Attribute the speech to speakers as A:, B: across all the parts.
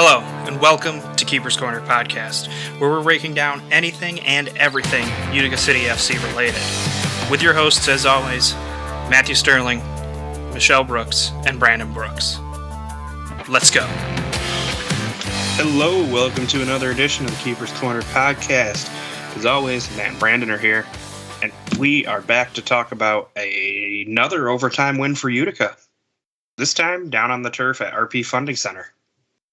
A: Hello, and welcome to Keeper's Corner Podcast, where we're breaking down anything and everything Utica City FC related. With your hosts, as always, Matthew Sterling, Michelle Brooks, and Brandon Brooks. Let's go.
B: Hello, welcome to another edition of the Keeper's Corner Podcast. As always, Matt and Brandon are here, and we are back to talk about another overtime win for Utica. This time, down on the turf at RP Funding Center.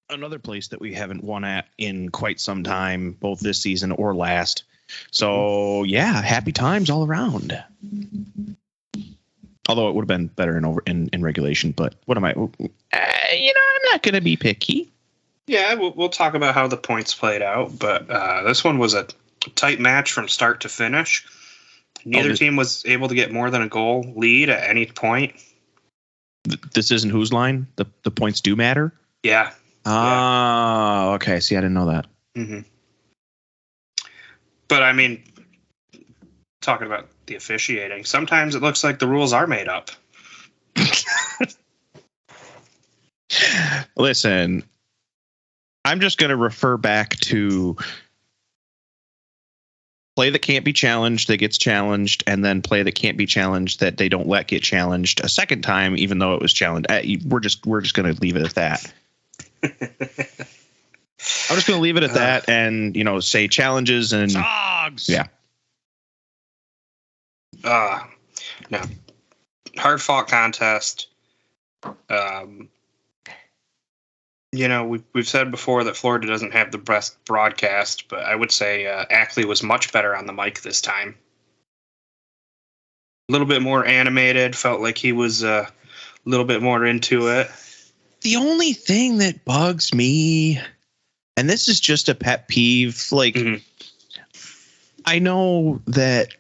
C: Another place that we haven't won at in quite some time, both this season or last. So, yeah, happy times all around. Although it would have been better in regulation, but what am I? I'm not going to be picky.
B: Yeah, we'll talk about how the points played out, but this one was a tight match from start to finish. Neither team was able to get more than a goal lead at any point.
C: This isn't whose line? The points do matter?
B: Yeah.
C: Oh, okay. See, I didn't know that.
B: Mm-hmm. But, I mean, talking about the officiating, sometimes it looks like the rules are made up.
C: Listen, I'm just going to refer back to play that can't be challenged, that gets challenged, and then play that can't be challenged that they don't let get challenged a second time, even though it was challenged. We're just going to leave it at that. I'm just going to leave it at that and, say challenges and dogs. Yeah.
B: No. Hard fought contest. We've said before that Florida doesn't have the best broadcast, but I would say Ackley was much better on the mic this time. A little bit more animated, felt like he was a little bit more into it.
C: The only thing that bugs me, and this is just a pet peeve, I know that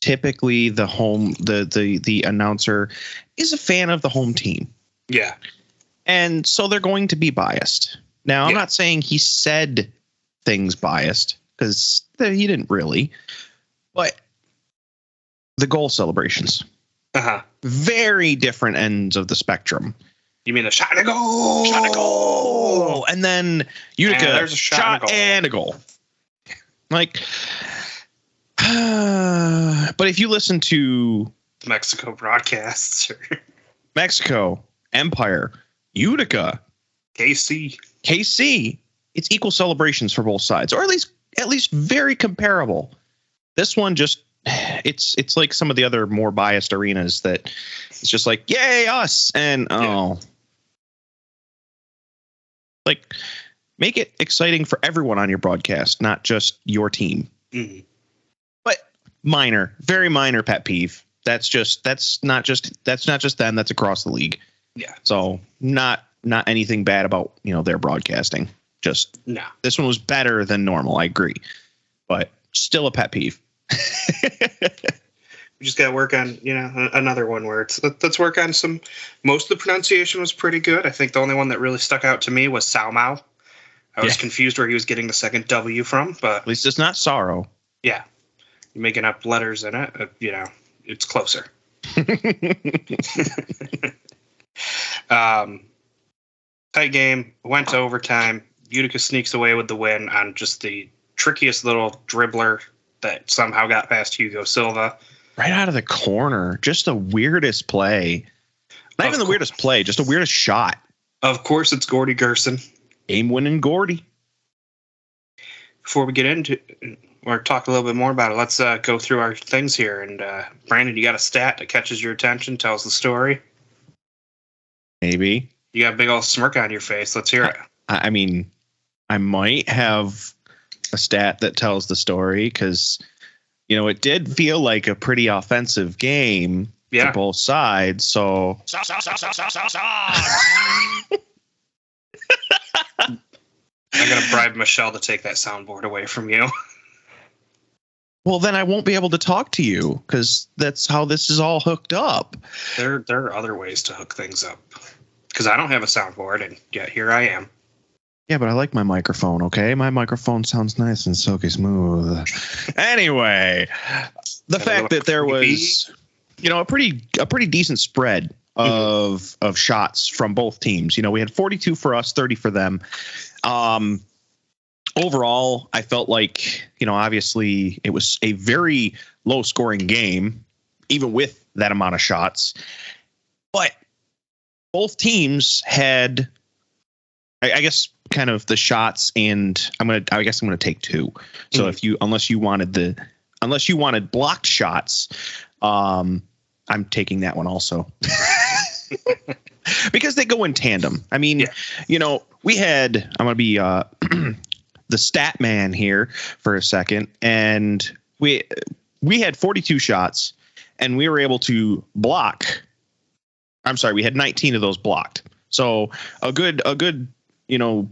C: typically the announcer is a fan of the home team.
B: Yeah.
C: And so they're going to be biased. Now, I'm not saying he said things biased, because he didn't really. But the goal celebrations. Very different ends of the spectrum.
B: You mean the shot and a goal?
C: Shot and a goal! And then Utica,
B: there's a shot
C: and a goal. But if you listen to
B: Mexico broadcasts.
C: Mexico, Empire, Utica,
B: KC,
C: it's equal celebrations for both sides, or at least very comparable. This one just it's like some of the other more biased arenas that it's just like, yay us, and make it exciting for everyone on your broadcast, not just your team.
B: Mm-hmm.
C: But very minor pet peeve. That's not just them. That's across the league.
B: Yeah.
C: So not anything bad about, their broadcasting. Just This one was better than normal. I agree, but still a pet peeve.
B: We just got to work on, another one where let's work on some. Most of the pronunciation was pretty good. I think the only one that really stuck out to me was Salmao. I was confused where he was getting the second W from, but
C: at least it's not sorrow.
B: Yeah, you're making up letters in it. It's closer. Tight game, went to overtime. Utica sneaks away with the win on just the trickiest little dribbler that somehow got past Hugo Silva.
C: Right out of the corner. Just the weirdest play. Not even the weirdest play, just the weirdest shot.
B: Of course, it's Gordy Gurson.
C: Game-winning Gordy.
B: Before we get into or talk a little bit more about it, let's go through our things here. And Brandon, you got a stat that catches your attention, tells the story?
C: Maybe.
B: You got a big old smirk on your face. Let's hear it.
C: I mean, I might have a stat that tells the story because, it did feel like a pretty offensive game for both sides. So
B: I'm going to bribe Michelle to take that soundboard away from you.
C: Well, then I won't be able to talk to you because that's how this is all hooked up.
B: There are other ways to hook things up because I don't have a soundboard, and yet here I am.
C: Yeah, but I like my microphone, okay? My microphone sounds nice and silky smooth. Anyway, the fact that there was, a pretty decent spread of shots from both teams. We had 42 for us, 30 for them. Overall, I felt like, obviously it was a very low scoring game, even with that amount of shots. But both teams had, I guess, kind of the shots, and I guess I'm gonna take two. So unless you wanted blocked shots, I'm taking that one also. Because they go in tandem. I mean, we had, I'm gonna be the stat man here for a second, and we had 42 shots, and we were able to block. I'm sorry, we had 19 of those blocked. So a good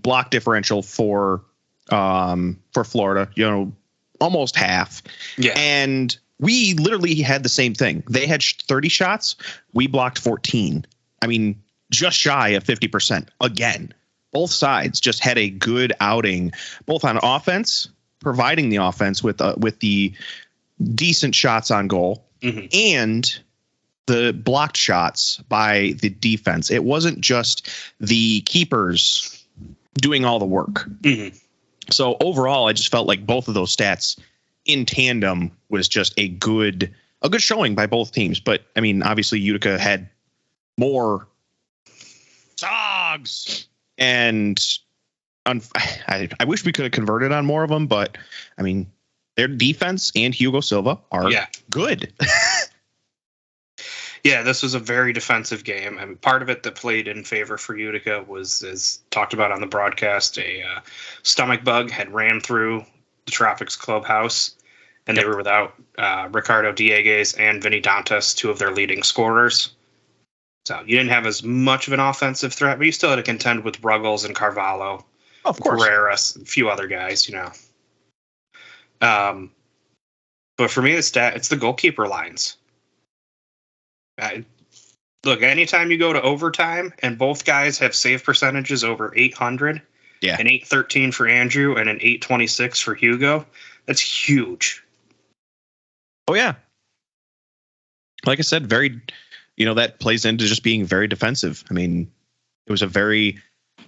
C: block differential for Florida, almost half.
B: Yeah.
C: And we literally had the same thing. They had 30 shots. We blocked 14. I mean, just shy of 50% again. Both sides just had a good outing, both on offense, providing the offense with the decent shots on goal, and the blocked shots by the defense. It wasn't just the keepers doing all the work. So overall, I just felt like both of those stats in tandem was just a good showing by both teams. But I mean, obviously Utica had more dogs. And I wish we could have converted on more of them, but I mean, their defense and Hugo Silva are good.
B: Yeah, this was a very defensive game. I mean, part of it that played in favor for Utica was, as talked about on the broadcast, a stomach bug had ran through the Tropics clubhouse, and they were without Ricardo Dieguez and Vinny Dantas, two of their leading scorers. So you didn't have as much of an offensive threat, but you still had to contend with Ruggles and Carvalho,
C: of course,
B: Pereiras, a few other guys, But for me, it's the goalkeeper lines. Look, anytime you go to overtime and both guys have save percentages over 800, an 813 for Andrew and an 826 for Hugo, that's huge.
C: Oh yeah, like I said, very. That plays into just being very defensive. I mean, it was a very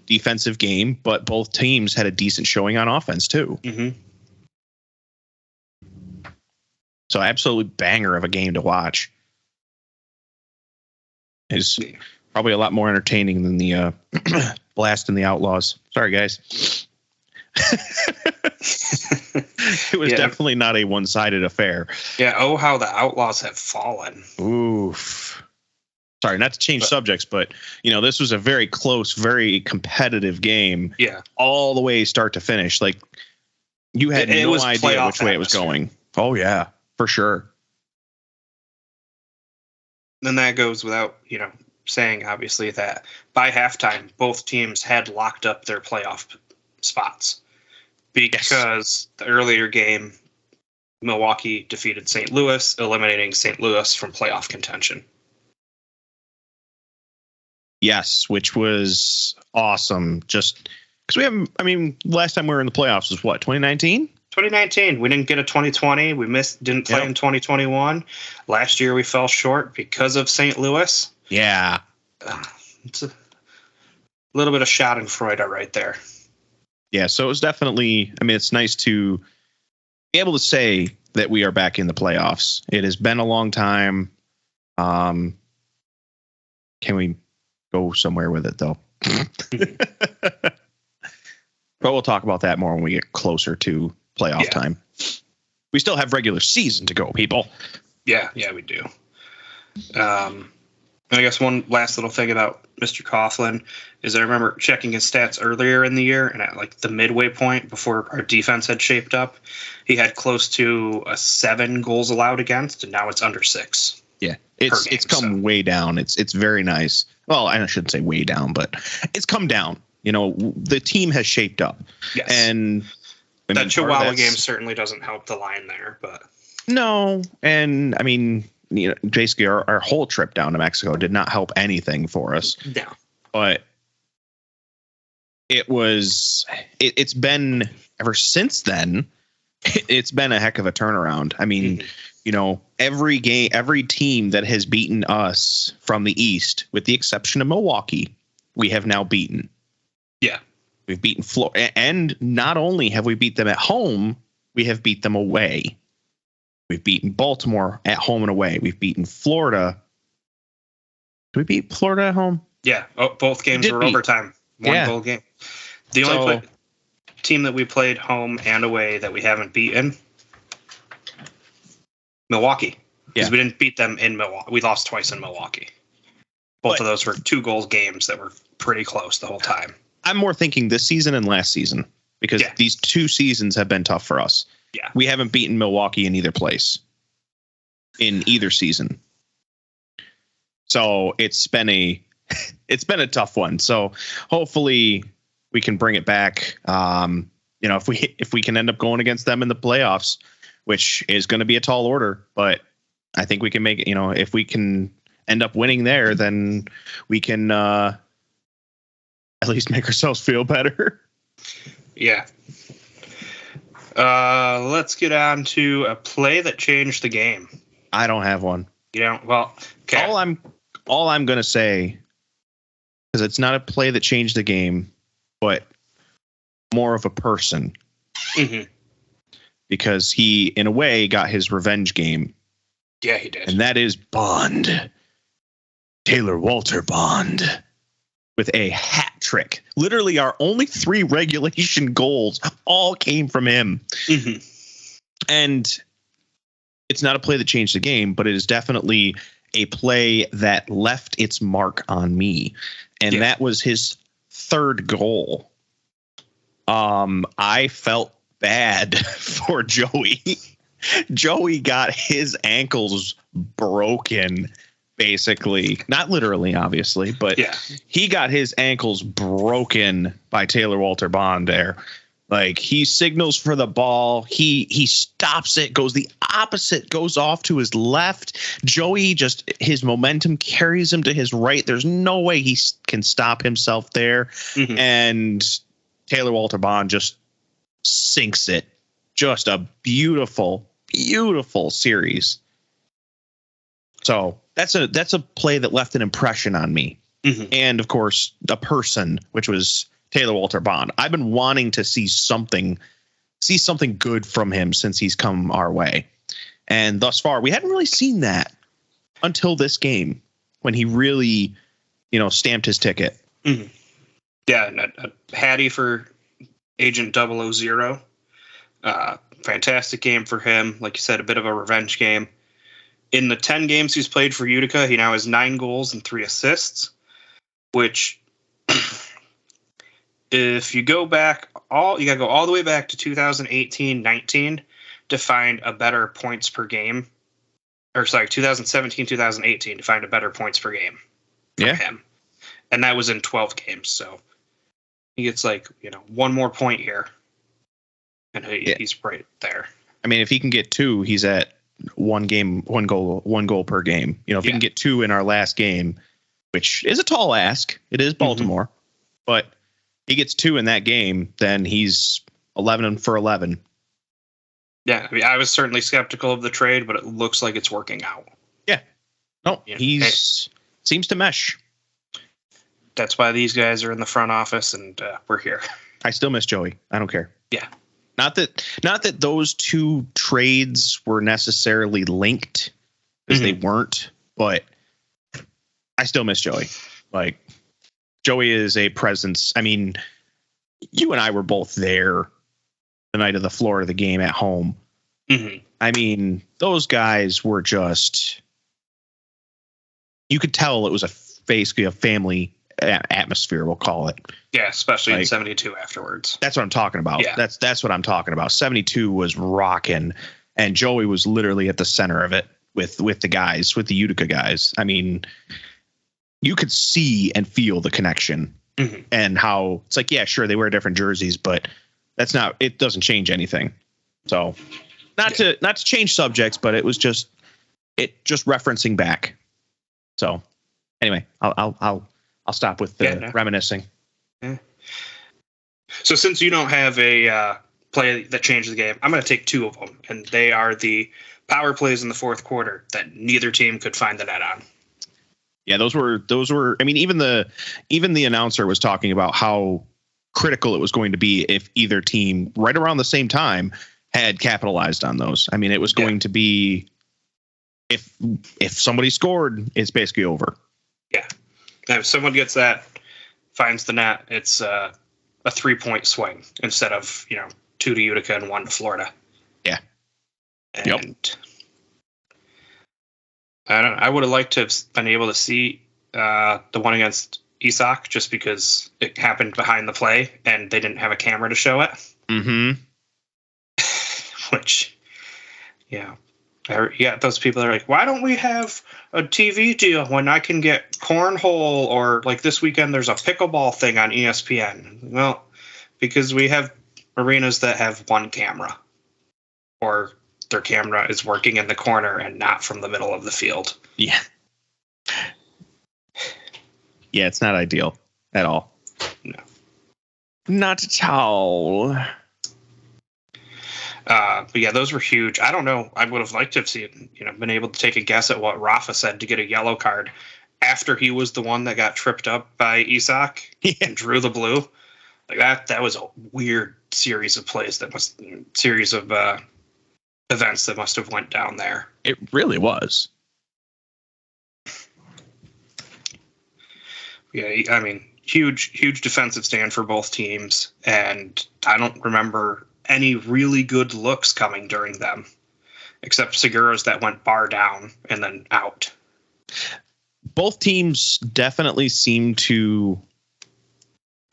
C: defensive game, but both teams had a decent showing on offense too. So absolute banger of a game to watch. It's probably a lot more entertaining than the Blast and the Outlaws. Sorry, guys. It was definitely not a one-sided affair.
B: Yeah. Oh, how the Outlaws have fallen.
C: Oof. Sorry, not to change subjects, but this was a very close, very competitive game.
B: Yeah,
C: all the way start to finish. Like you had no idea which way it was going. Oh yeah, for sure.
B: And that goes without saying, obviously, that by halftime both teams had locked up their playoff spots because the earlier game, Milwaukee defeated St. Louis, eliminating St. Louis from playoff contention.
C: Yes, which was awesome. Just because last time we were in the playoffs was what, 2019?
B: 2019. We didn't get a 2020. We didn't play in 2021. Last year we fell short because of St. Louis.
C: Yeah.
B: It's a little bit of schadenfreude right there.
C: Yeah, so it was definitely, it's nice to be able to say that we are back in the playoffs. It has been a long time. Can we go somewhere with it, though? But we'll talk about that more when we get closer to playoff time. We still have regular season to go, people.
B: Yeah, we do. I guess one last little thing about Mr. Coughlin is I remember checking his stats earlier in the year, and at like the midway point before our defense had shaped up, he had close to 7 goals allowed against, and now it's under 6.
C: Yeah, it's come way down. It's very nice. Well, I shouldn't say way down, but it's come down. The team has shaped up.
B: Yes.
C: And
B: that Chihuahua game certainly doesn't help the line there, but
C: no. And basically our whole trip down to Mexico did not help anything for us.
B: No.
C: But it's been ever since then it's been a heck of a turnaround. I mean, every team that has beaten us from the East, with the exception of Milwaukee, we have now beaten.
B: Yeah.
C: We've beaten Florida. And not only have we beat them at home, we have beat them away. We've beaten Baltimore at home and away. We've beaten Florida. Did we beat Florida at home?
B: Yeah. Oh, both games were overtime. One goal game. The only team that we played home and away that we haven't beaten, Milwaukee. Because we didn't beat them in Milwaukee. We lost twice in Milwaukee. Both of those were 2-goal games that were pretty close the whole time.
C: I'm more thinking this season and last season, because these 2 seasons have been tough for us.
B: Yeah.
C: We haven't beaten Milwaukee in either place in either season. So it's been a tough one. So hopefully we can bring it back. If we can end up going against them in the playoffs, which is going to be a tall order, but I think we can make it. If we can end up winning there, then we can at least make ourselves feel better.
B: Yeah. Let's get on to a play that changed the game.
C: I don't have one.
B: Well, okay.
C: All I'm going to say, because it's not a play that changed the game, but more of a person.
B: Mm-hmm.
C: Because he, in a way, got his revenge game.
B: Yeah, he did.
C: And that is Bond. Taylor Walter Bond. With a hat trick. Literally, our only 3 regulation goals all came from him.
B: Mm-hmm.
C: And it's not a play that changed the game, but it is definitely a play that left its mark on me. And that was his 3rd goal. I felt bad for Joey. Joey got his ankles broken, basically. Not literally, obviously, but he got his ankles broken by Taylor Walter Bond there. Like, he signals for the ball. He stops it, goes the opposite, goes off to his left. Joey his momentum carries him to his right. There's no way he can stop himself there. Mm-hmm. And Taylor Walter Bond just sinks it. Just a beautiful, beautiful series. So that's a play that left an impression on me. Mm-hmm. And of course, the person, which was Taylor Walter Bond. I've been wanting to see something good from him since he's come our way. And thus far, we hadn't really seen that until this game when he really, stamped his ticket.
B: Mm-hmm. Yeah, a Hattie for Agent 000. Fantastic game for him. Like you said, a bit of a revenge game. In the 10 games he's played for Utica, he now has 9 goals and 3 assists, which if you go back, you got to go all the way back to 2018-19 to find a better points per game. Or sorry, 2017-2018 to find a better points per game from him. And that was in 12 games. So he gets one more point here. And he's right there. I
C: mean, if he can get 2, he's at 1 goal per game. If he can get 2 in our last game, which is a tall ask. It is Baltimore. Mm-hmm. But he gets 2 in that game, then he's 11 for 11.
B: Yeah, I mean, I was certainly skeptical of the trade, but it looks like it's working out.
C: Yeah. No, seems to mesh.
B: That's why these guys are in the front office, and we're here.
C: I still miss Joey. I don't care.
B: Yeah.
C: Not that those 2 trades were necessarily linked, because they weren't, but I still miss Joey. Like, Joey is a presence. I mean, you and I were both there the night of the Florida game at home. Mm-hmm. I mean, those guys were just, you could tell it was basically a family atmosphere, we'll call it.
B: Yeah, especially in 72 afterwards.
C: That's what I'm talking about. Yeah. That's what I'm talking about. 72 was rocking, and Joey was literally at the center of it with the guys, with the Utica guys. I mean, you could see and feel the connection, and how it's like, yeah, sure, they wear different jerseys, but it doesn't change anything. So not to change subjects, but it was just referencing back. So anyway, I'll stop with the reminiscing.
B: Yeah. So since you don't have a play that changes the game. I'm going to take two of them, and they are the power plays in the fourth quarter that neither team could find the net on.
C: Yeah, those were. I mean, even the announcer was talking about how critical it was going to be if either team right around the same time had capitalized on those. I mean, it was going to be if somebody scored, it's basically over.
B: Yeah, and if someone gets that, finds the net, it's a 3-point swing instead of 2 to Utica and 1 to Florida.
C: Yeah.
B: And I don't know. I would have liked to have been able to see the one against Isak just because it happened behind the play and they didn't have a camera to show it.
C: Mm-hmm.
B: Which, those people are like, why don't we have a TV deal when I can get cornhole or like this weekend there's a pickleball thing on ESPN? Well, because we have arenas that have one camera or their camera is working in the corner and not from the middle of the field.
C: Yeah. Yeah, it's not ideal at all.
B: No.
C: Not at all.
B: But yeah, those were huge. I don't know. I would have liked to have seen, been able to take a guess at what Rafa said to get a yellow card after he was the one that got tripped up by Isak and drew the blue. Like that was a weird series of plays series of events that must have went down there.
C: It really was.
B: Yeah, I mean, huge defensive stand for both teams, and I don't remember any really good looks coming during them, except Segura's that went bar down and then out.
C: Both teams definitely seem to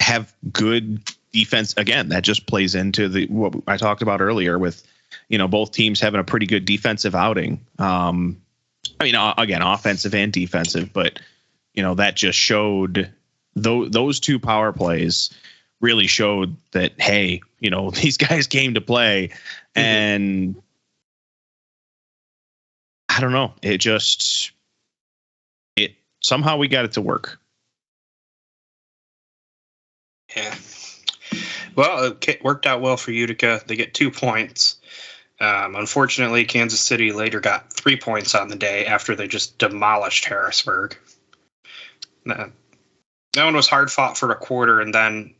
C: have good defense. Again, that just plays into what I talked about earlier with, both teams having a pretty good defensive outing. I mean, again, offensive and defensive, but that just showed those two power plays really showed that, hey, these guys came to play. And I don't know, it somehow we got it to work.
B: Yeah. Well, it worked out well for Utica. They get 2 points. Unfortunately, Kansas City later got 3 points on the day after they just demolished Harrisburg. That one was hard fought for a quarter, and then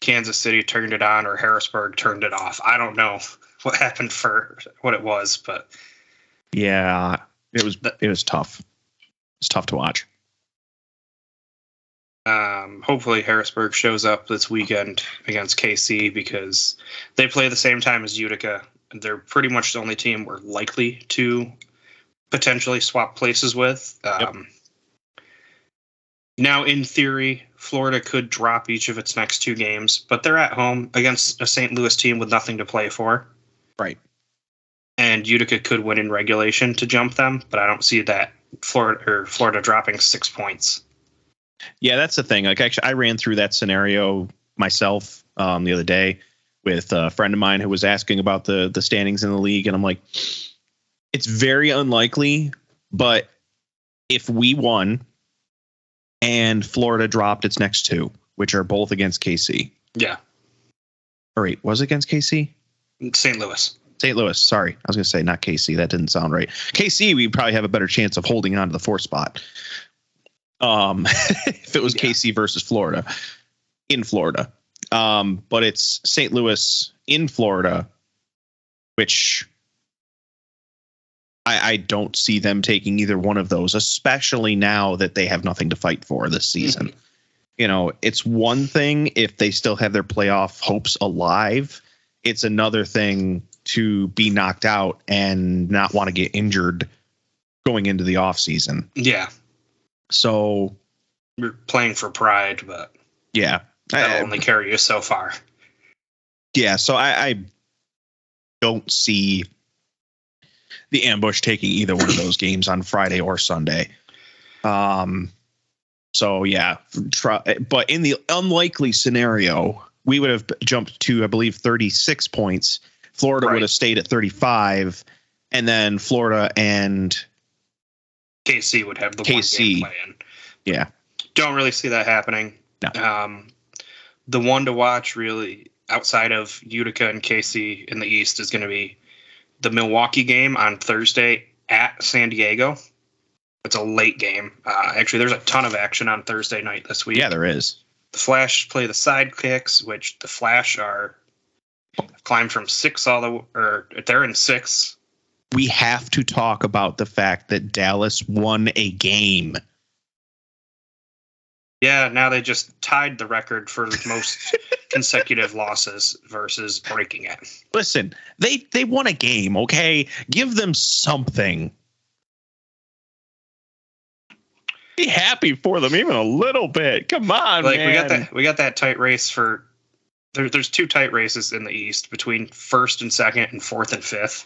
B: Kansas City turned it on or Harrisburg turned it off. I don't know what happened for what it was, but
C: yeah, it was tough. It's tough to watch.
B: Hopefully Harrisburg shows up this weekend against KC because they play the same time as Utica. They're pretty much the only team we're likely to potentially swap places with. Now, in theory, Florida could drop each of its next 2 games, but they're at home against a St. Louis team with nothing to play for.
C: Right.
B: And Utica could win in regulation to jump them, but I don't see that Florida dropping 6 points.
C: Yeah, that's the thing. Like, actually, I ran through that scenario myself the other day with a friend of mine who was asking about the standings in the league, and I'm like, it's very unlikely, but if we won and Florida dropped its next 2, which are both against KC.
B: Yeah.
C: Or wait, was it against KC?
B: St. Louis.
C: St. Louis, sorry. I was going to say not KC. That didn't sound right. KC, we probably have a better chance of holding on to the 4th spot. If it was KC versus Florida in Florida. But it's St. Louis in Florida, which I don't see them taking either one of those, especially now that they have nothing to fight for this season. It's one thing if they still have their playoff hopes alive. It's another thing to be knocked out and not want to get injured going into the off season.
B: Yeah.
C: So
B: you're playing for pride, but
C: yeah,
B: that'll only carry you so far.
C: Yeah. So I don't see the ambush taking either one of those games on Friday or Sunday. So yeah, but in the unlikely scenario, we would have jumped to, I believe, 36 points. Florida would have stayed at 35, and then Florida and
B: KC would have the one game play in.
C: Yeah.
B: Don't really see that happening.
C: No.
B: The one to watch really outside of Utica and Casey in the East is going to be the Milwaukee game on Thursday at San Diego. It's a late game. Actually, there's a ton of action on Thursday night this week.
C: Yeah, there is.
B: The Flash play the Sidekicks, which the Flash are climbed from 6 they're in 6.
C: We have to talk about the fact that Dallas won a game.
B: Yeah, now they just tied the record for the most consecutive losses versus breaking it.
C: Listen, they won a game, okay? Give them something. Be happy for them even a little bit. Come on, man.
B: We got that tight race for there's 2 tight races in the East between 1st and 2nd and 4th and 5th.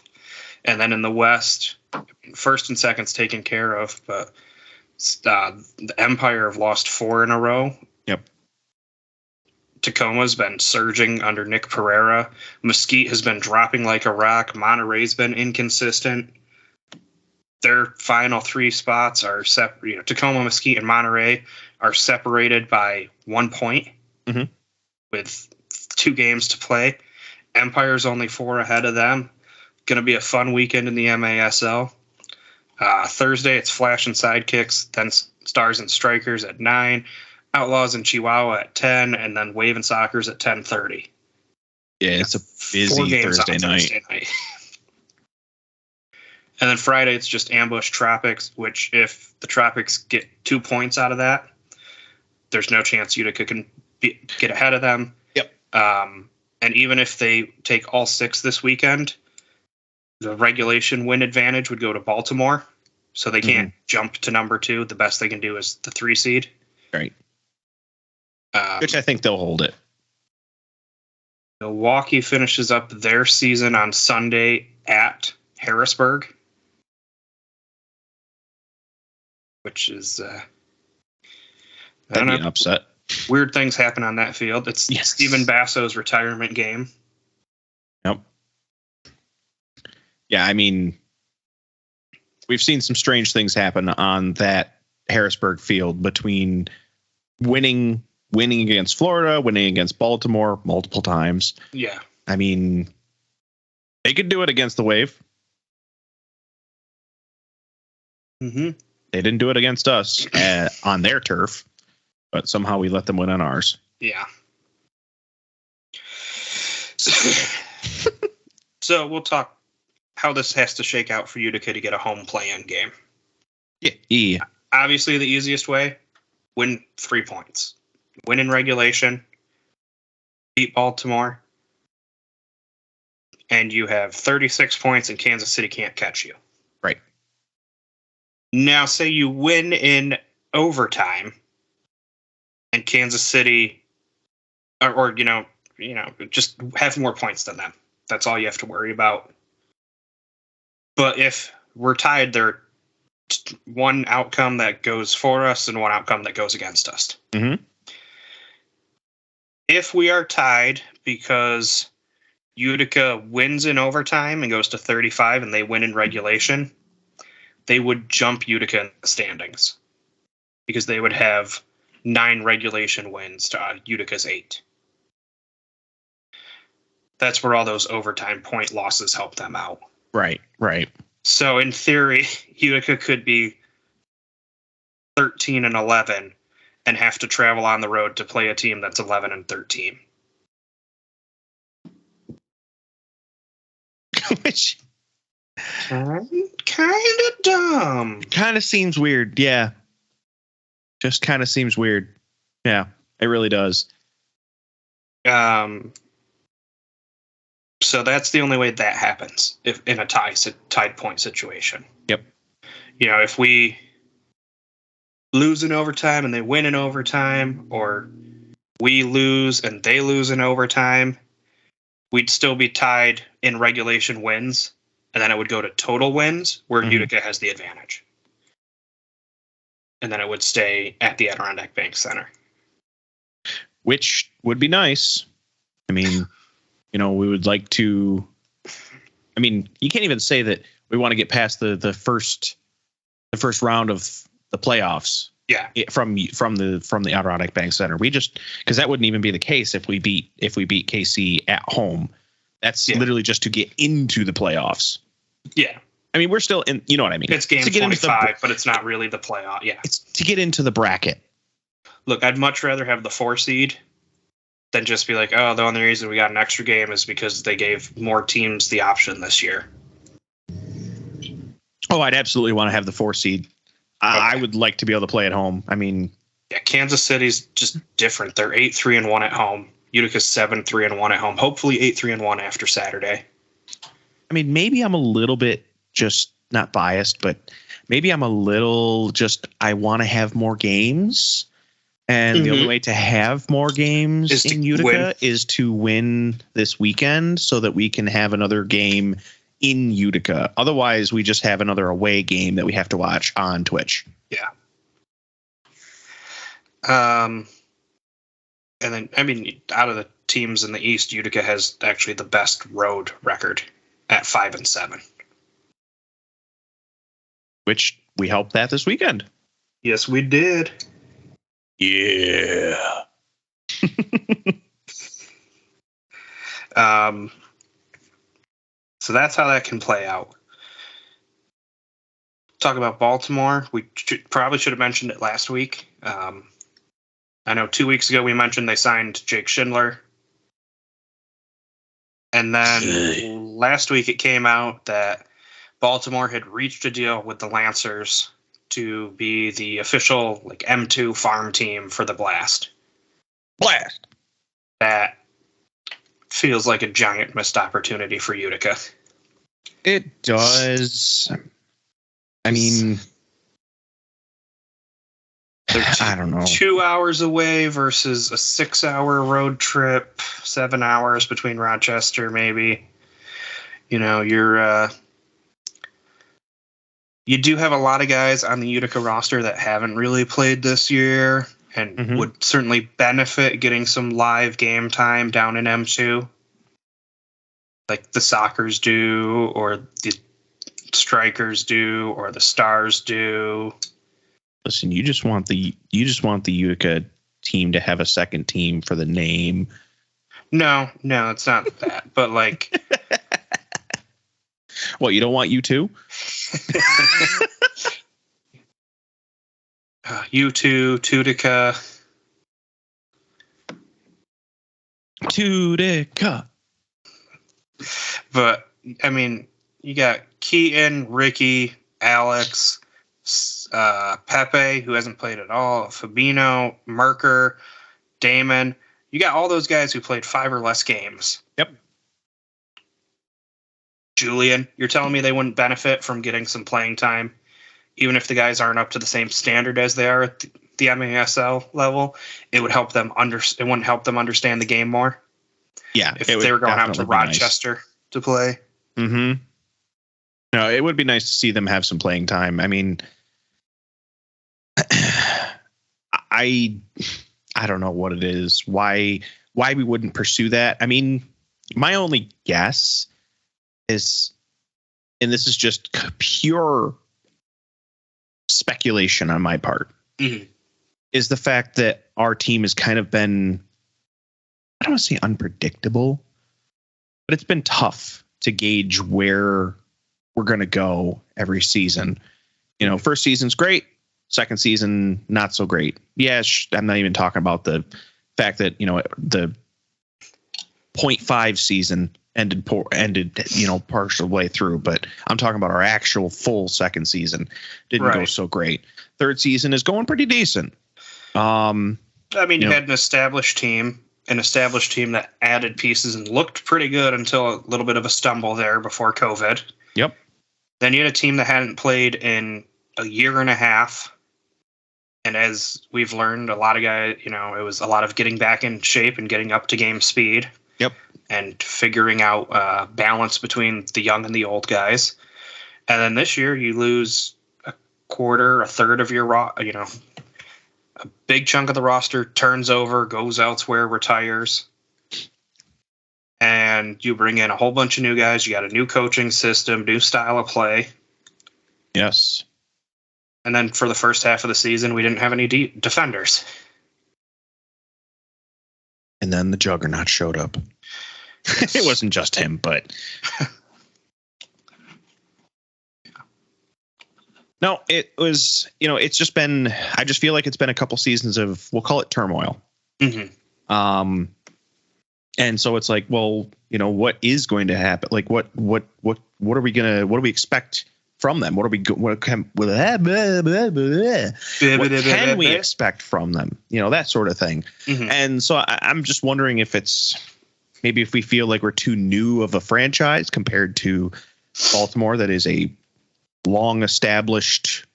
B: And then in the West, 1st and 2nd's taken care of, but the Empire have lost 4 in a row.
C: Yep.
B: Tacoma's been surging under Nick Pereira. Mesquite has been dropping like a rock. Monterey's been inconsistent. Their final 3 spots are separate. Tacoma, Mesquite, and Monterey are separated by 1 point with 2 games to play. Empire's only 4 ahead of them. Going to be a fun weekend in the MASL. Thursday, it's Flash and Sidekicks, then Stars and Strikers at 9, Outlaws and Chihuahua at 10, and then Wave and Sockers at 10:30.
C: Yeah, it's a busy Thursday night.
B: And then Friday, it's just Ambush Tropics, which if the Tropics get 2 points out of that, there's no chance Utica can get ahead of them.
C: Yep.
B: And even if they take all 6 this weekend, the regulation win advantage would go to Baltimore, so they can't jump to number 2. The best they can do is the 3 seed.
C: Right. Which I think they'll hold it.
B: Milwaukee finishes up their season on Sunday at Harrisburg, which is
C: That'd be an upset.
B: Weird things happen on that field. It's Stephen Basso's retirement game.
C: Yep. Yeah, I mean, we've seen some strange things happen on that Harrisburg field between winning against Florida, winning against Baltimore multiple times.
B: Yeah.
C: I mean, they could do it against the Wave.
B: Mm-hmm.
C: They didn't do it against us on their turf, but somehow we let them win on ours.
B: Yeah. So we'll talk how this has to shake out for Utica to get a home play-in game.
C: Yeah.
B: Obviously, the easiest way, win 3 points. Win in regulation, beat Baltimore, and you have 36 points and Kansas City can't catch you.
C: Right.
B: Now, say you win in overtime and Kansas City, or just have more points than them. That's all you have to worry about. But if we're tied, there one outcome that goes for us and one outcome that goes against us.
C: Mm-hmm.
B: If we are tied because Utica wins in overtime and goes to 35 and they win in regulation, they would jump Utica in the standings because they would have 9 regulation wins to Utica's 8. That's where all those overtime point losses help them out.
C: Right.
B: So in theory, Utica could be 13-11 and have to travel on the road to play a team that's 11-13.
C: Which
B: kind of dumb.
C: Kind of seems weird. Yeah. Just kind of seems weird. Yeah, it really does.
B: So that's the only way that happens if in a tied point situation.
C: Yep.
B: If we lose in overtime and they win in overtime, or we lose and they lose in overtime, we'd still be tied in regulation wins, and then it would go to total wins where Utica has the advantage. And then it would stay at the Adirondack Bank Center.
C: Which would be nice. I mean, we would like to. I mean, you can't even say that we want to get past the first round of the playoffs.
B: Yeah.
C: From the Adirondack Bank Center. We just, because that wouldn't even be the case if we beat KC at home. That's literally just to get into the playoffs.
B: Yeah.
C: I mean, we're still in, you know what I mean?
B: It's game 25, but it's not really the playoff. Yeah.
C: It's to get into the bracket.
B: Look, I'd much rather have the 4 seed than just be like, oh, the only reason we got an extra game is because they gave more teams the option this year.
C: Oh, I'd absolutely want to have the 4 seed. Okay. I would like to be able to play at home. I mean,
B: yeah, Kansas City's just different. They're 8-3-1 at home. Utica's 7-3-1 at home. Hopefully 8-3-1 after Saturday.
C: I mean, maybe I'm a little bit just not biased, but maybe I'm a little just, I want to have more games. And the only way to have more games in Utica is to win this weekend so that we can have another game in Utica. Otherwise, we just have another away game that we have to watch on Twitch.
B: Yeah. And then, I mean, out of the teams in the East, Utica has actually the best road record at 5-7.
C: Which we helped that this weekend.
B: Yes, we did.
C: Yeah.
B: So that's how that can play out. Talk about Baltimore. We probably should have mentioned it last week. I know 2 weeks ago we mentioned they signed Jake Schindler. And then last week it came out that Baltimore had reached a deal with the Lancers to be the official M2 farm team for the Blast. That feels like a giant missed opportunity for Utica.
C: It does. I mean, I don't know.
B: 2 hours away versus a 6-hour road trip, 7 hours between Rochester, maybe. You know, you do have a lot of guys on the Utica roster that haven't really played this year and would certainly benefit getting some live game time down in M2. Like the Sockers do, or the Strikers do, or the Stars do.
C: Listen, you just want the Utica team to have a second team for the name.
B: No, it's not that. But
C: what, you don't want U2?
B: U2,
C: Tutica.
B: But I mean, you got Keaton, Ricky, Alex, Pepe, who hasn't played at all, Fabino, Merker, Damon. You got all those guys who played 5 or less games.
C: Yep.
B: Julian, you're telling me they wouldn't benefit from getting some playing time, even if the guys aren't up to the same standard as they are at the MASL level? It would help them it wouldn't help them understand the game more.
C: Yeah,
B: if they were going out to Rochester to play.
C: Mm-hmm. No, it would be nice to see them have some playing time. I mean, I don't know what it is. Why we wouldn't pursue that? I mean, my only guess is, and this is just pure speculation on my part, is the fact that our team has kind of been, I don't want to say unpredictable, but it's been tough to gauge where we're going to go every season. You know, first season's great. Second season, not so great. Yeah, I'm not even talking about the fact that, you know, the 0.5 season ended, you know, partial way through, but I'm talking about our actual full second season. Didn't go so great. Third season is going pretty decent.
B: I mean, you had an established team that added pieces and looked pretty good until a little bit of a stumble there before COVID.
C: Yep.
B: Then you had a team that hadn't played in a year and a half. And as we've learned, a lot of guys, you know, it was a lot of getting back in shape and getting up to game speed.
C: Yep.
B: And figuring out balance between the young and the old guys. And then this year you lose a third of your a big chunk of the roster turns over, goes elsewhere, retires. And you bring in a whole bunch of new guys. You got a new coaching system, new style of play.
C: Yes.
B: And then for the first half of the season, we didn't have any defenders.
C: And then the Juggernaut showed up. Yes. It wasn't just him, but... No, it was, it's just been, I just feel like it's been a couple seasons of, we'll call it turmoil.
B: Mm-hmm.
C: And so it's like, well, what is going to happen? Like, what are we expect from them? What can we expect from them? That sort of thing.
B: Mm-hmm.
C: And so I'm just wondering if if we feel like we're too new of a franchise compared to Baltimore, that is a long established,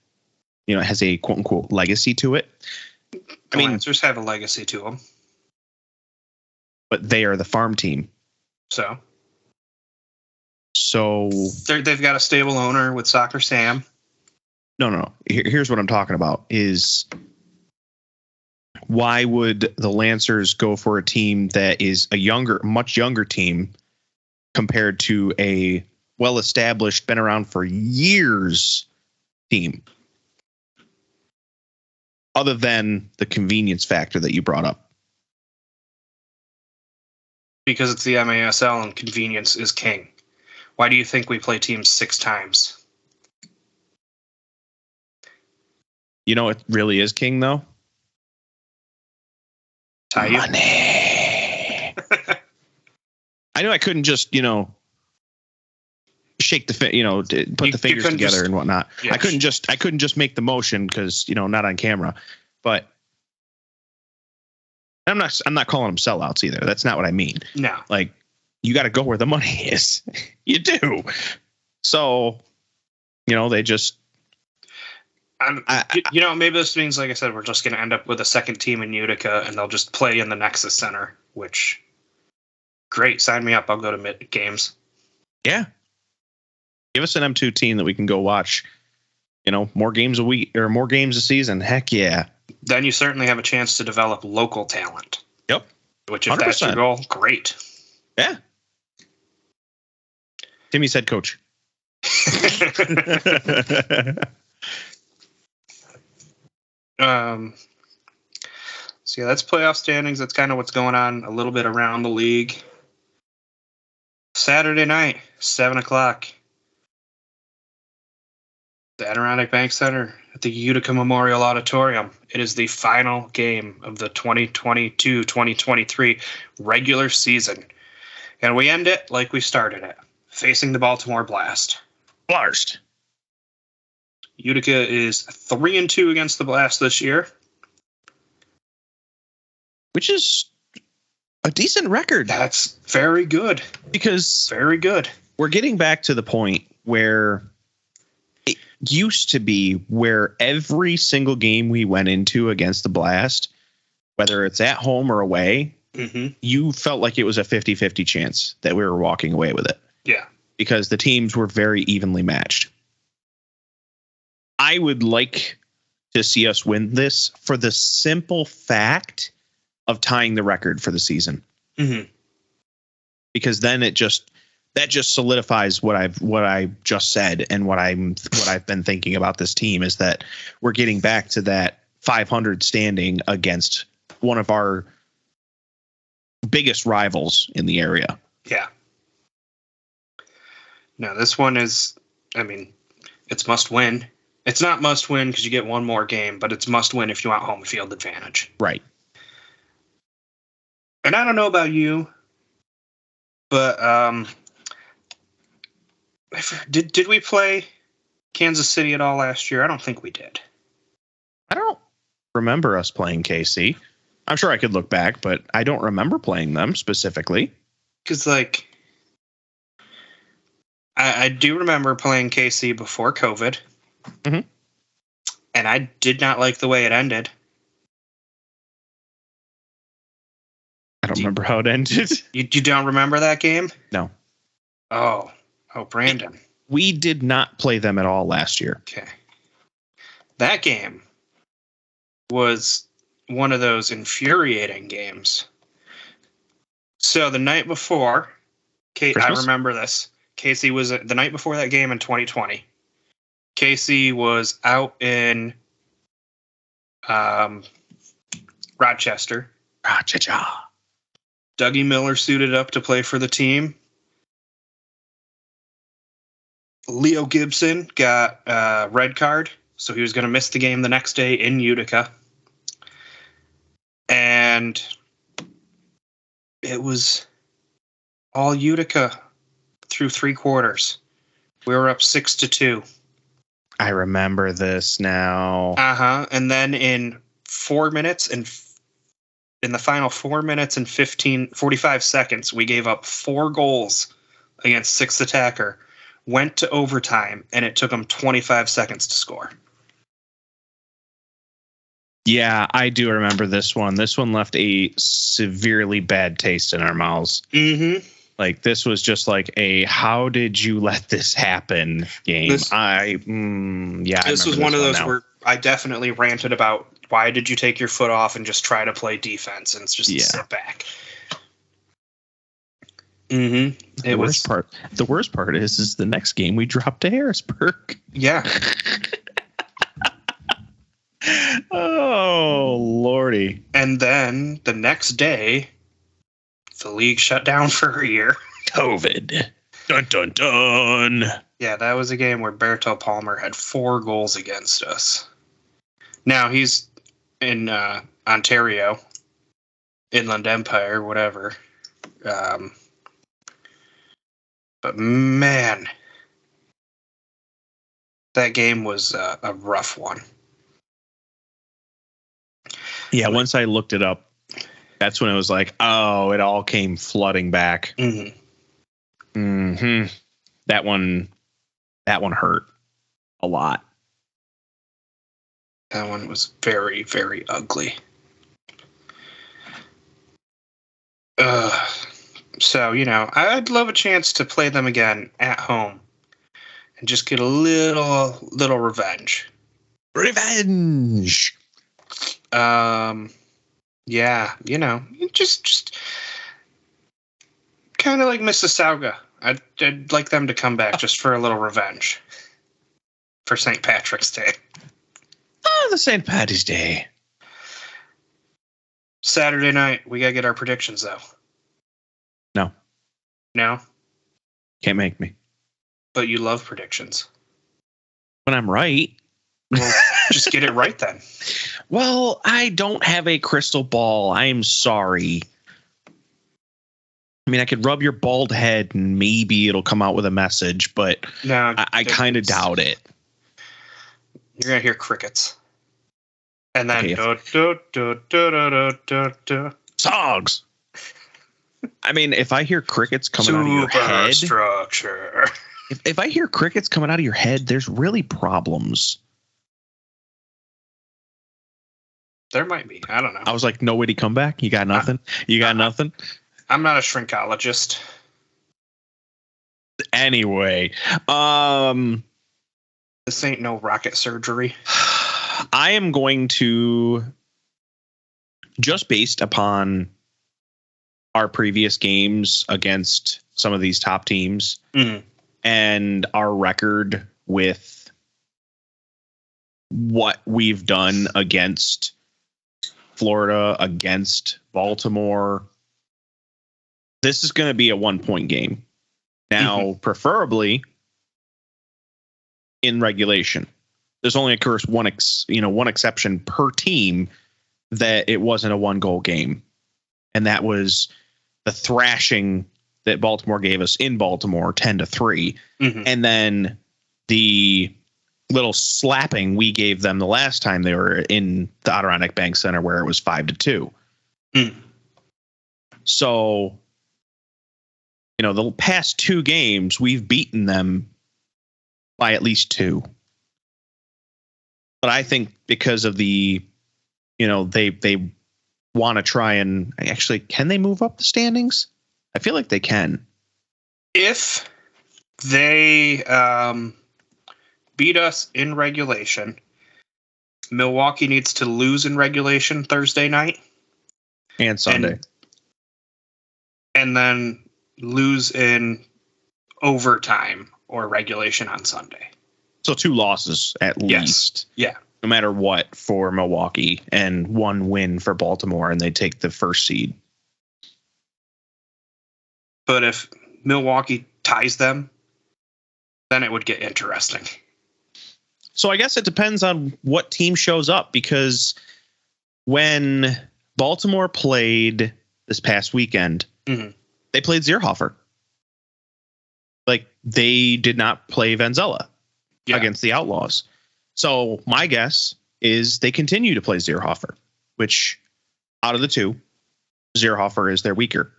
C: has a quote unquote legacy to it.
B: I mean, Lancers have a legacy to them,
C: but they are the farm team.
B: So they've got a stable owner with Soccer Sam.
C: No. Here's what I'm talking about is why would the Lancers go for a team that is much younger team compared to a well-established, been around for years team, other than the convenience factor that you brought up?
B: Because it's the MASL and convenience is king. Why do you think we play teams 6 times?
C: It really is king, though? Money. I knew I couldn't just, shake the put the fingers together and whatnot. Yeah. I couldn't just make the motion because not on camera. But I'm not calling them sellouts either. That's not what I mean.
B: No,
C: like you got to go where the money is. You do. So they just.
B: Maybe this means, like I said, we're just going to end up with a second team in Utica, and they'll just play in the Nexus Center. Which, great, sign me up. I'll go to games.
C: Yeah. Give us an M2 team that we can go watch, more games a week or more games a season. Heck yeah.
B: Then you certainly have a chance to develop local talent.
C: Yep.
B: Which, if 100%. That's your goal, great.
C: Yeah. Timmy's head coach.
B: So, yeah, that's playoff standings. That's kind of what's going on a little bit around the league. Saturday night, 7 o'clock. The Adirondack Bank Center at the Utica Memorial Auditorium. It is the final game of the 2022-2023 regular season. And we end it like we started it, facing the Baltimore Blast. Utica is 3-2 against the Blast this year.
C: Which is a decent record.
B: That's very good.
C: Very good. We're getting back to the point where it used to be where every single game we went into against the Blast, whether it's at home or away, you felt like it was a 50-50 chance that we were walking away with it.
B: Yeah.
C: Because the teams were very evenly matched. I would like to see us win this for the simple fact of tying the record for the season.
B: Mm-hmm.
C: Because then that just solidifies what I just said, and what I've been thinking about this team is that we're getting back to that 500 standing against one of our biggest rivals in the area.
B: Yeah. No, this one is, it's must win. It's not must win because you get one more game, but it's must win if you want home field advantage.
C: Right.
B: And I don't know about you, but did we play Kansas City at all last year? I don't think we did.
C: I don't remember us playing KC. I'm sure I could look back, but I don't remember playing them specifically.
B: Because, I do remember playing KC before COVID.
C: Mm-hmm.
B: And I did not like the way it ended.
C: I don't remember how it ended.
B: You don't remember that game?
C: No.
B: Oh, Brandon.
C: We did not play them at all last year.
B: Okay. That game was one of those infuriating games. So the night before, I remember this. Casey was the night before that game in 2020. Casey was out in Rochester. Dougie Miller suited up to play for the team. Leo Gibson got a red card, so he was going to miss the game the next day in Utica. And it was all Utica through 3 quarters. We were up 6-2.
C: I remember this now.
B: And then in 4 minutes and in the final 4 minutes and 45 seconds, we gave up 4 goals against 6th attacker, went to overtime, and it took them 25 seconds to score.
C: Yeah, I do remember this one. This one left a severely bad taste in our mouths.
B: Mm-hmm.
C: Like, this was just like a, how did you let this happen game? This
B: was one of those where I definitely ranted about, why did you take your foot off and just try to play defense and just sit back? Mm-hmm.
C: The worst part is the next game we dropped to Harrisburg.
B: Yeah.
C: Oh, Lordy.
B: And then the next day, the league shut down for a year.
C: COVID. Dun, dun, dun.
B: Yeah, that was a game where Berto Palmer had 4 goals against us. Now he's in Ontario, Inland Empire, whatever. But man, that game was a rough one.
C: Yeah, once I looked it up, that's when it was like, oh, it all came flooding back.
B: Mm-hmm.
C: Mm-hmm. That one hurt a lot.
B: That one was very, very ugly. So, I'd love a chance to play them again at home and just get a little revenge.
C: Revenge!
B: Yeah, just kind of like Mississauga. I'd like them to come back just for a little revenge for St. Patrick's Day.
C: Oh, the St. Patty's Day.
B: Saturday night, we gotta get our predictions, though. No?
C: Can't make me.
B: But you love predictions.
C: When I'm right.
B: Well, just get it right then.
C: Well, I don't have a crystal ball. I'm sorry. I mean, I could rub your bald head and maybe it'll come out with a message, but
B: no,
C: I kind of doubt it.
B: You're going to hear crickets. And then...
C: Songs! I mean, if I hear crickets coming out of your head...
B: Structure.
C: If I hear crickets coming out of your head, there's really problems.
B: There might be. I don't know.
C: I was like, no way to come back? You got nothing? Nothing?
B: I'm not a shrinkologist.
C: Anyway.
B: This ain't no rocket surgery.
C: I am going to, just based upon our previous games against some of these top teams and our record with what we've done against Florida, against Baltimore, this is going to be a 1-point game. Now, preferably in regulation. There's only occurs one exception per team that it wasn't a 1-goal game. And that was the thrashing that Baltimore gave us in Baltimore, 10-3. And then the little slapping we gave them the last time they were in the Adirondack Bank Center, where it was 5-2. So, the past 2 games, we've beaten them by at least 2. But I think because of the, they want to try and actually, can they move up the standings? I feel like they can.
B: If they beat us in regulation, Milwaukee needs to lose in regulation Thursday night.
C: And Sunday.
B: And then lose in overtime or regulation on Sunday.
C: So 2 losses at least.
B: Yeah.
C: No matter what for Milwaukee, and 1 win for Baltimore, and they take the first seed.
B: But if Milwaukee ties them, then it would get interesting.
C: So I guess it depends on what team shows up, because when Baltimore played this past weekend, they played Zierhofer. Like, they did not play Vanzella against the Outlaws. So my guess is they continue to play Zierhofer, which out of the 2, Zierhofer is their weaker.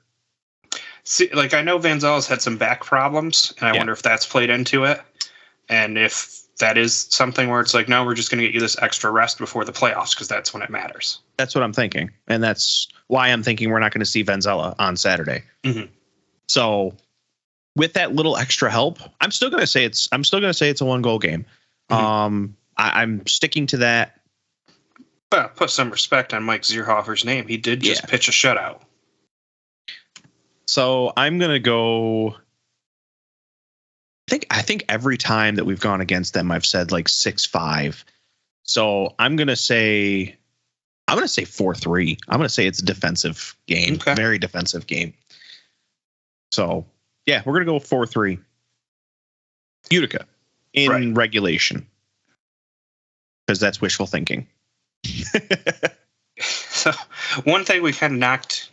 B: See, like, I know Vanzella's had some back problems, and I wonder if that's played into it. And if that is something where it's like, no, we're just going to get you this extra rest before the playoffs, because that's when it matters.
C: That's what I'm thinking. And that's why I'm thinking we're not going to see Vanzella on Saturday. So with that little extra help, I'm still going to say it's a 1-goal game. I'm sticking to that.
B: But put some respect on Mike Zierhofer's name. He did just pitch a shutout.
C: So I'm going to go. I think every time that we've gone against them, I've said like 6-5. So I'm going to say 4-3. I'm going to say it's a defensive game, very defensive game. So yeah, we're going to go 4-3. Utica in regulation, because that's wishful thinking.
B: So one thing we kind of knocked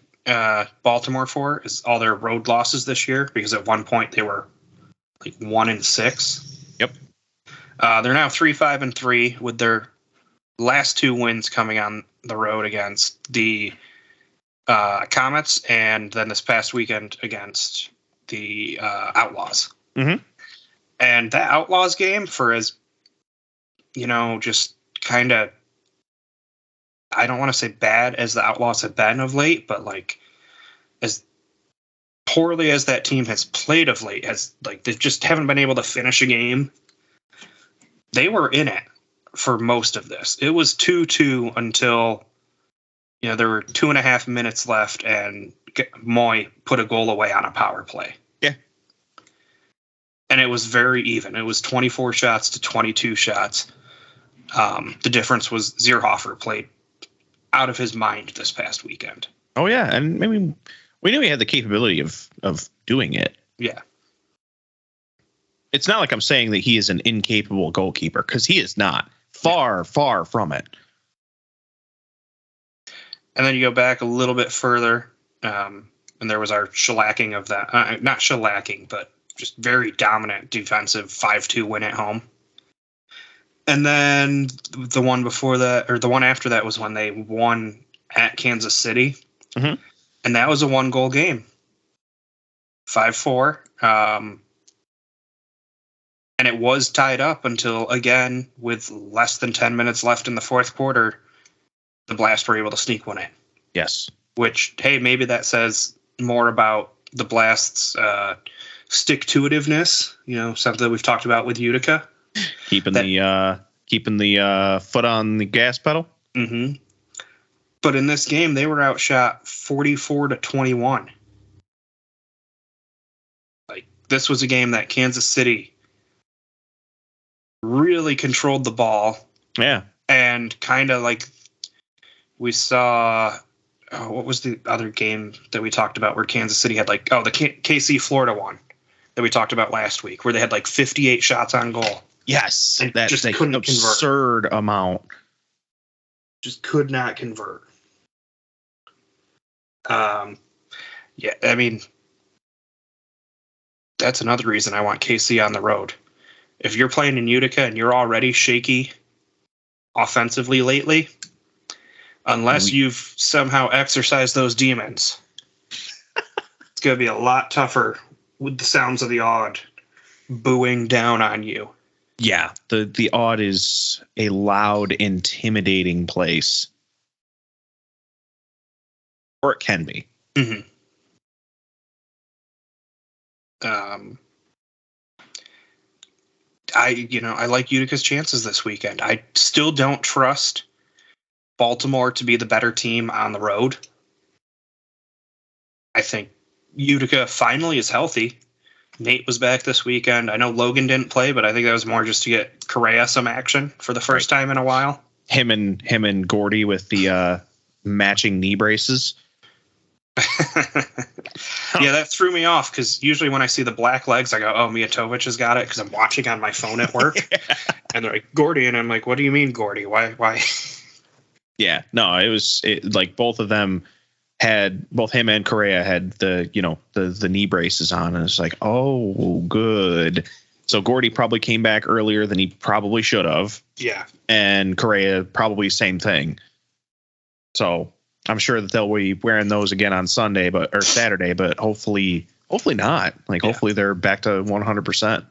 B: Baltimore for is all their road losses this year, because at one point they were like 1-6.
C: Yep.
B: They're now 3-5-3 with their last 2 wins coming on the road against the Comets, and then this past weekend against the Outlaws. And that Outlaws game, for as, just kind of, I don't want to say bad as the Outlaws have been of late, but like as poorly as that team has played of late, as like they just haven't been able to finish a game. They were in it for most of this. It was 2-2 until there were 2.5 minutes left, and Moy put a goal away on a power play.
C: Yeah,
B: and it was very even. It was 24 shots to 22 shots. The difference was Zierhofer played out of his mind this past weekend.
C: Oh yeah, and maybe we knew he had the capability of doing it.
B: Yeah.
C: It's not like I'm saying that he is an incapable goalkeeper, because he is not. Far from it.
B: And then you go back a little bit further, and there was our shellacking of that. Not shellacking, but just very dominant defensive 5-2 win at home. And then the one before that, or the one after that, was when they won at Kansas City. And that was a 1-goal game. 5-4. And it was tied up until, again, with less than 10 minutes left in the fourth quarter, the Blast were able to sneak one in.
C: Yes.
B: Which, hey, maybe that says more about the Blast's stick-to-itiveness, something that we've talked about with Utica.
C: Keeping the foot on the gas pedal.
B: But in this game, they were outshot 44-21. Like, this was a game that Kansas City really controlled the ball.
C: Yeah.
B: And kind of like we saw, what was the other game that we talked about where Kansas City had the KC Florida one that we talked about last week, where they had 58 shots on goal.
C: Yes.
B: And
C: That's
B: just
C: an
B: couldn't
C: absurd amount.
B: Just could not convert. Yeah, I mean, that's another reason I want KC on the road. If you're playing in Utica and you're already shaky offensively lately, unless you've somehow exercised those demons, it's going to be a lot tougher with the sounds of the odd booing down on you.
C: Yeah, the odd is a loud, intimidating place. Or it can be.
B: I like Utica's chances this weekend. I still don't trust Baltimore to be the better team on the road. I think Utica finally is healthy. Nate was back this weekend. I know Logan didn't play, but I think that was more just to get Correa some action for the first time in a while.
C: Him and Gordy with the matching knee braces.
B: Yeah, that threw me off because usually when I see the black legs, I go, "Oh, Mijatovic has got it," because I'm watching on my phone at work, and they're like Gordy, and I'm like, "What do you mean, Gordy? Why?"
C: Yeah, no, it like both of them had, both him and Correa had the knee braces on, and it's like, oh, good. So Gordy probably came back earlier than he probably should have.
B: Yeah,
C: and Correa probably same thing. So I'm sure that they'll be wearing those again on Sunday, or Saturday, but hopefully not. Hopefully they're back to 100%.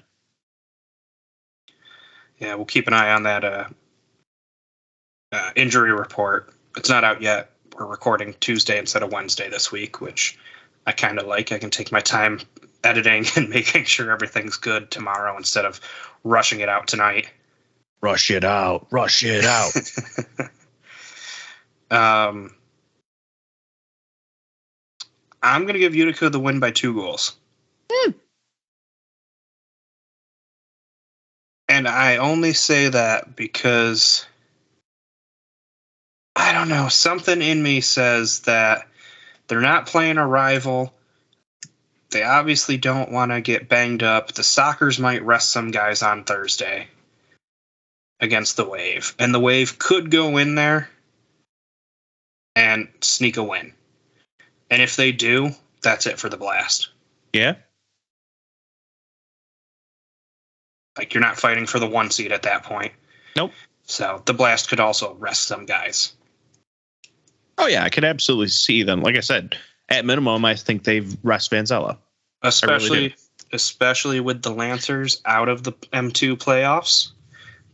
B: Yeah, we'll keep an eye on that injury report. It's not out yet. We're recording Tuesday instead of Wednesday this week, which I kind of like. I can take my time editing and making sure everything's good tomorrow instead of rushing it out tonight.
C: Rush it out.
B: I'm going to give Utica the win by 2 goals. And I only say that because, I don't know, something in me says that they're not playing a rival. They obviously don't want to get banged up. The Sockers might rest some guys on Thursday against the Wave. And the Wave could go in there and sneak a win. And if they do, that's it for the Blast.
C: Yeah.
B: Like, you're not fighting for the 1 seed at that point.
C: Nope.
B: So the Blast could also rest some guys.
C: Oh, yeah, I could absolutely see them. Like I said, at minimum, I think they've rest Vanzella.
B: Especially with the Lancers out of the M2 playoffs,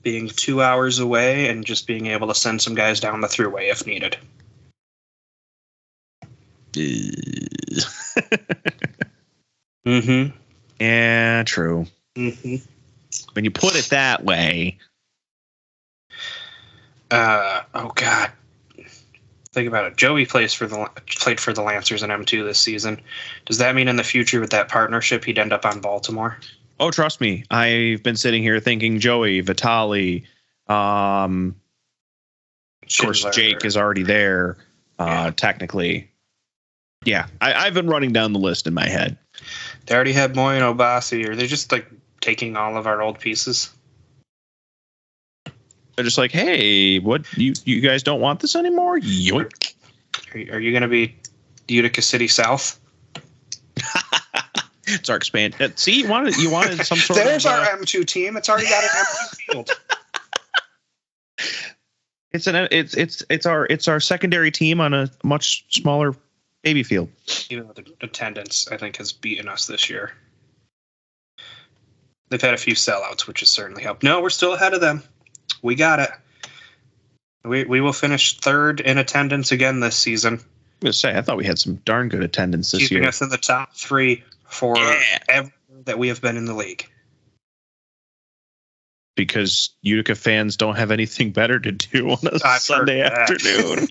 B: being 2 hours away and just being able to send some guys down the thruway if needed. Mm-hmm.
C: Yeah, true.
B: Mm-hmm.
C: When you put it that way.
B: Oh God. Think about it. Joey played for the Lancers in M2 this season. Does that mean in the future with that partnership he'd end up on Baltimore?
C: Oh, trust me. I've been sitting here thinking Joey, Vitali. Of course, Jake is already there. Technically. Yeah, I've been running down the list in my head.
B: They already had Moy and Obasi. Are they just like taking all of our old pieces?
C: They're just like, hey, what, you guys don't want this anymore? Yoink.
B: Are you going to be Utica City South?
C: It's our expand. See, you wanted some sort
B: There's
C: of.
B: There's our M2 team. It's already got an M2 field.
C: It's our secondary team on a much smaller baby field.
B: Even though the attendance, I think, has beaten us this year. They've had a few sellouts, which has certainly helped. No, we're still ahead of them. We got it. We will finish 3rd in attendance again this season.
C: I was going to say, I thought we had some darn good attendance this year.
B: Keeping us in the top 3 for ever that we have been in the league.
C: Because Utica fans don't have anything better to do on a Sunday afternoon.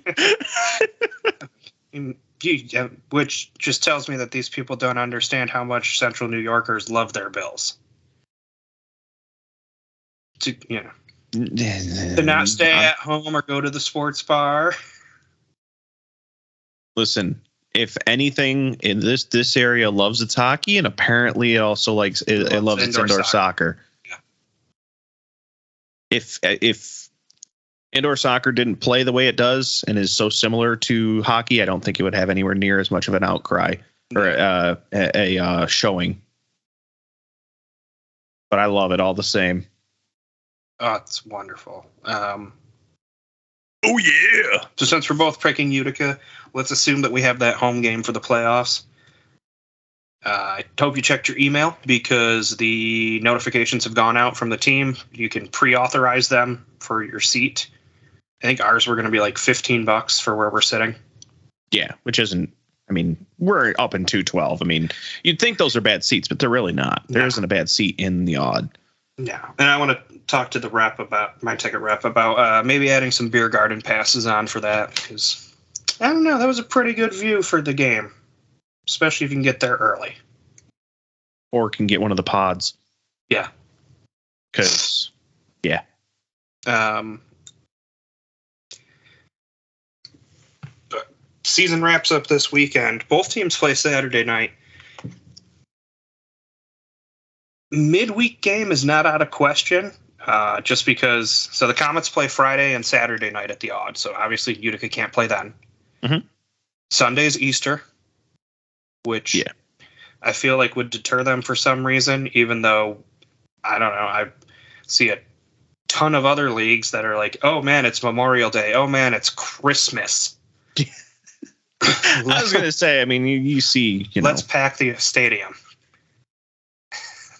B: Which just tells me that these people don't understand how much Central New Yorkers love their Bills. To not stay at home or go to the sports bar. Listen,
C: if anything in this area loves its hockey, and apparently it also loves its indoor soccer.
B: Yeah.
C: If indoor soccer didn't play the way it does and is so similar to hockey, I don't think it would have anywhere near as much of an outcry or a showing. But I love it all the same.
B: Oh, it's wonderful.
C: Oh, yeah.
B: So since we're both picking Utica, let's assume that we have that home game for the playoffs. I hope you checked your email because the notifications have gone out from the team. You can pre-authorize them for your seat. I think ours were going to be like $15 for where we're sitting.
C: Yeah, which isn't, I mean, we're up in 212. I mean, you'd think those are bad seats, but they're really not. There isn't a bad seat in the odd.
B: No. And I want to talk to the rep about my ticket rep about maybe adding some beer garden passes on for that because I don't know, that was a pretty good view for the game, especially if you can get there early.
C: or can get one of the pods.
B: Yeah.
C: Because, yeah.
B: Season wraps up this weekend. Both teams play Saturday night. Midweek game is not out of question, just because. So the Comets play Friday and Saturday night at the Odd. So obviously Utica can't play then.
C: Mm-hmm.
B: Sunday's Easter, which I feel like would deter them for some reason, even though, I don't know, I see a ton of other leagues that are like, oh man, it's Memorial Day. Oh man, it's Christmas.
C: I was going to say, I mean, you see,
B: let's pack the stadium.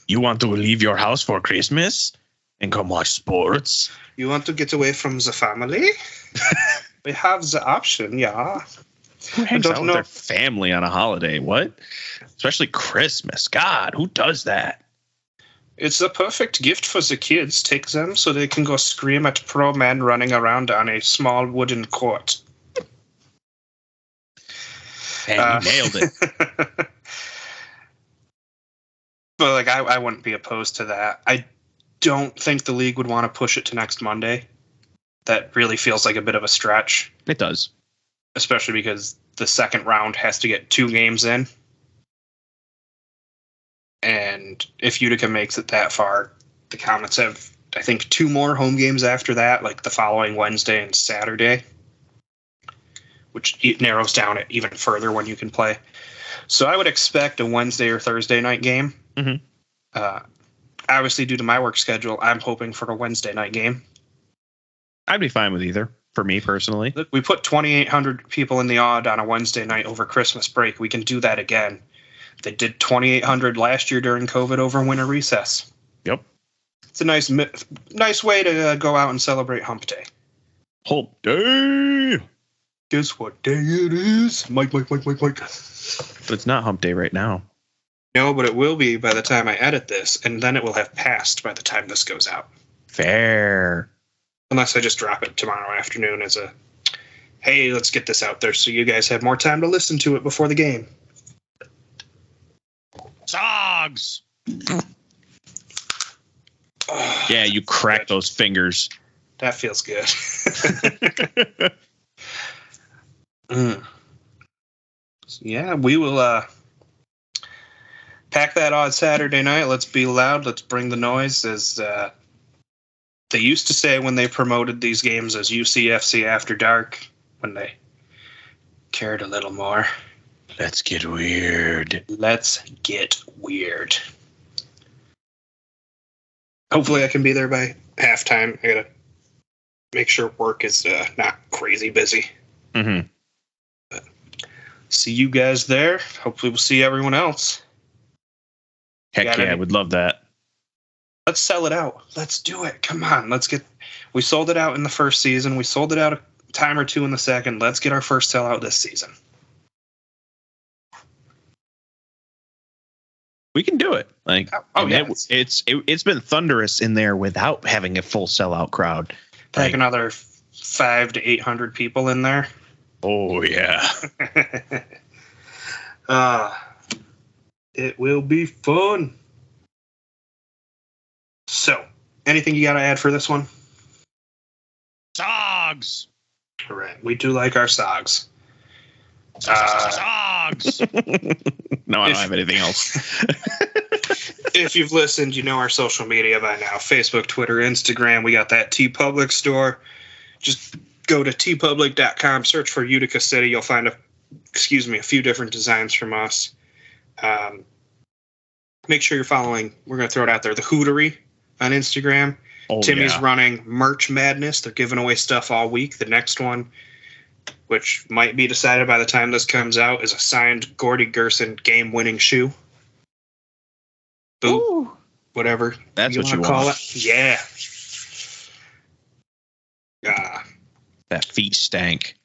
C: You want to leave your house for Christmas and come watch sports?
B: You want to get away from the family? We have the option, yeah.
C: Who hangs out with their family on a holiday? What? Especially Christmas. God, who does that?
B: It's the perfect gift for the kids. Take them so they can go scream at pro men running around on a small wooden court.
C: And you nailed it.
B: But like, I wouldn't be opposed to that. I don't think the league would want to push it to next Monday. That really feels like a bit of a stretch.
C: It does.
B: Especially because the second round has to get 2 games in. And if Utica makes it that far, the Comets have, I think, 2 more home games after that, like the following Wednesday and Saturday, which narrows down it even further when you can play. So I would expect a Wednesday or Thursday night game.
C: Mm-hmm.
B: Obviously, due to my work schedule, I'm hoping for a Wednesday night game.
C: I'd be fine with either, for me personally.
B: Look, we put 2,800 people in the Odd on a Wednesday night over Christmas break. We can do that again. They did 2,800 last year during COVID over winter recess.
C: Yep.
B: It's a nice way to go out and celebrate Hump Day.
C: Hump Day!
B: Guess what day it is? Mike.
C: But it's not Hump Day right now.
B: No, but it will be by the time I edit this, and then it will have passed by the time this goes out.
C: Fair.
B: Unless I just drop it tomorrow afternoon as a, hey, let's get this out there so you guys have more time to listen to it before the game.
C: Sogs! Yeah, you crack those fingers.
B: That feels good. Yeah, we will pack that Odd Saturday night. Let's be loud. Let's bring the noise. As they used to say when they promoted these games as UCFC After Dark, when they cared a little more.
C: Let's get weird.
B: Let's get weird. Hopefully I can be there by halftime. I gotta make sure work is not crazy busy.
C: Mm-hmm.
B: But see you guys there. Hopefully we'll see everyone else.
C: Heck yeah, I would love that.
B: Let's sell it out. Let's do it. Come on. We sold it out in the first season. We sold it out a time or 2 in the second. Let's get our first sellout this season.
C: We can do it. Like,
B: yeah.
C: It's been thunderous in there without having a full sellout crowd.
B: Like another 500 to 800 people in there.
C: Oh yeah.
B: It will be fun. So, anything you got to add for this one?
C: Sogs.
B: Correct. We do like our sogs.
C: Sogs. No, I don't have anything else.
B: If you've listened, you know our social media by now. Facebook, Twitter, Instagram. We got that TeePublic store. Just go to teepublic.com, search for Utica City. You'll find a few different designs from us. Make sure you're following, we're going to throw it out there, the Hootery on Instagram.
C: Oh,
B: Timmy's running Merch Madness. They're giving away stuff all week. The next one, which might be decided by the time this comes out, is a signed Gordy Gurson game-winning shoe. Boot. Ooh. Whatever.
C: That's what you
B: call
C: want.
B: it. Yeah.
C: That feet stank.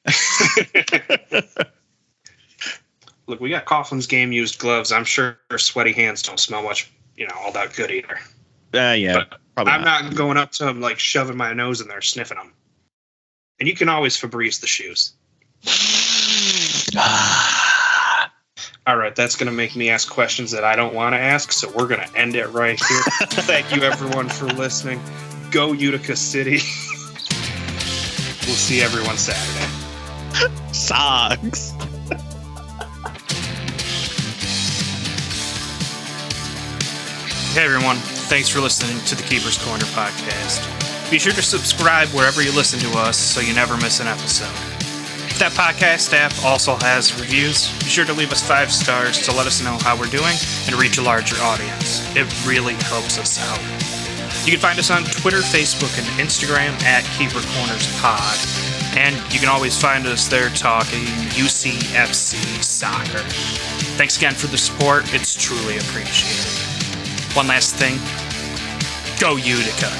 B: Look, we got Coughlin's game-used gloves. I'm sure sweaty hands don't smell much, all that good either.
C: Yeah,
B: but
C: probably
B: I'm not going up to them, like, shoving my nose in there, sniffing them. And you can always Febreze the shoes. All right, that's going to make me ask questions that I don't want to ask, so we're going to end it right here. Thank you, everyone, for listening. Go Utica City. We'll see everyone Saturday.
C: Sucks.
A: Hey everyone, thanks for listening to the Keeper's Corner podcast. Be sure to subscribe wherever you listen to us so you never miss an episode. If that podcast app also has reviews, be sure to leave us 5 stars to let us know how we're doing and reach a larger audience. It really helps us out. You can find us on Twitter, Facebook, and Instagram at Keeper Corners Pod. And you can always find us there talking UCFC soccer. Thanks again for the support. It's truly appreciated. One last thing. Go Utica.